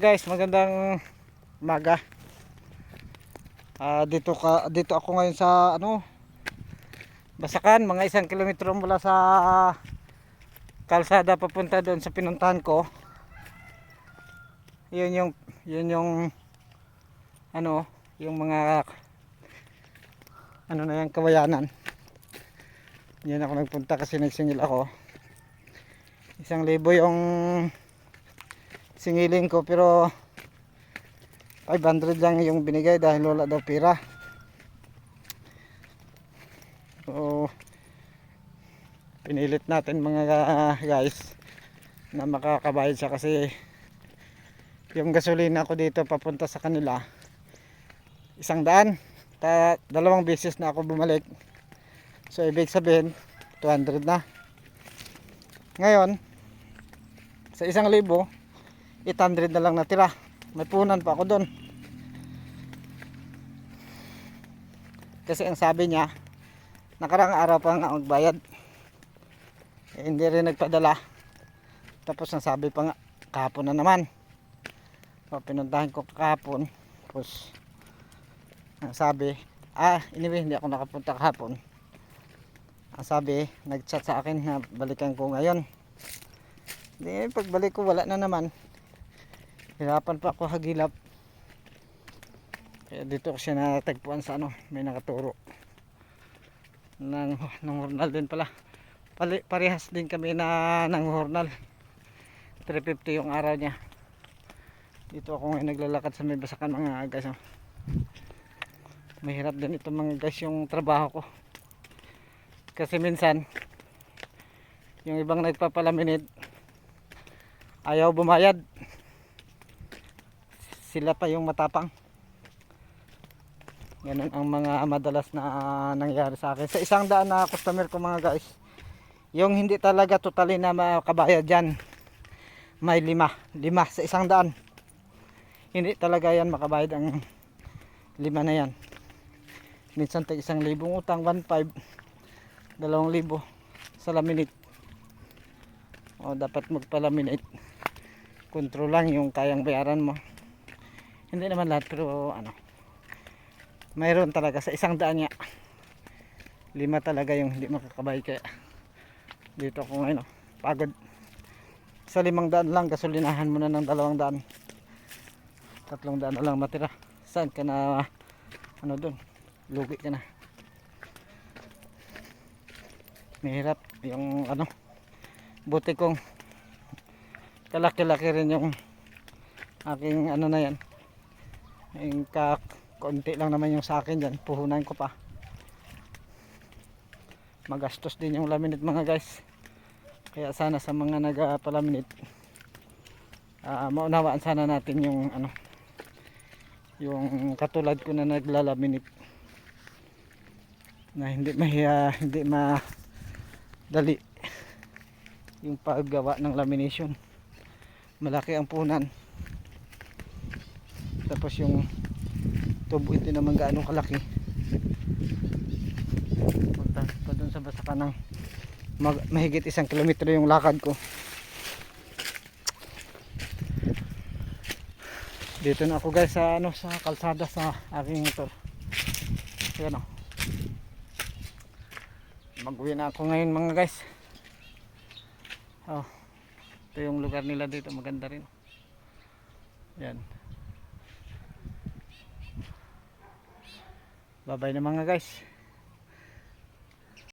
Guys, magandang umaga. Dito ako ngayon sa Basakan, mga 1 kilometro mula sa kalsada papunta doon sa pinuntahan ko. Yun yung yung mga na yan, kawayanan. Yan ako nagpunta kasi nagsingil ako. 1,000 yung singiling ko, pero 500 lang yung binigay dahil wala daw pira. So pinilit natin mga guys na makakabayad siya, kasi yung gasolina ko dito papunta sa kanila 100. 2 beses na ako bumalik, so ibig sabihin 200 na. Ngayon sa 1,000, 800 na lang natira. May punan pa ako doon, kasi ang sabi niya nakarang araw pa nga magbayad, hindi rin nagpadala. Tapos ang sabi pa nga kahapon na naman. So pinuntahan ko kahapon, tapos ang sabi anyway, hindi ako nakapunta kahapon. Ang sabi, nag-chat sa akin na balikan ko ngayon. Di pagbalik ko wala na naman. Hirapan pa ako hagilap. Kaya dito ko siya natagpuan sa may nakaturo ng hornal din pala. Parehas din kami na ng hornal. 350 yung araw niya. Dito ako ngayon naglalakad sa may Basakan, mga guys. Mahirap din ito mga guys yung trabaho ko, kasi minsan yung ibang nagpapalaminate ayaw bumayad, sila pa yung matapang. Ganun ang mga madalas na nangyari sa akin. Sa 100 na customer ko mga guys, yung hindi talaga totally na makabayad dyan, may 5 sa 100. Hindi talaga yan makabayad ang 5 na yan. Minsan tag 1,000 utang, 1,500, 2,000 sa laminate. O dapat magpalaminate, kontrol lang yung kayang bayaran mo. Hindi naman lahat, pero mayroon talaga sa 100 niya 5 talaga yung hindi makakabayad. Kaya dito ako ngayon pagod. Sa 500 lang gasolinahan mo na ng 200, 300 na lang matira. Saan ka na doon, lugi ka na. Mahirap yung buti kong kalaki-laki rin yung aking na yan, yung konti lang naman yung sa akin dyan, puhunan ko pa. Magastos din yung laminate mga guys. Kaya sana sa mga nagpalaminate, maunawaan sana natin yung yung katulad ko na naglalaminate, na hindi madali yung paggawa ng lamination. Malaki ang punan, tapos yung tubo ito naman gaano kalaki. Punta pa dun sa Basakan ng mahigit 1 kilometro yung lakad ko. Dito na ako guys sa sa kalsada sa aking motor. Ayan mag-uwi na ako ngayon mga guys. Ito yung lugar nila dito, maganda rin. Yan. Bye bye na mga guys.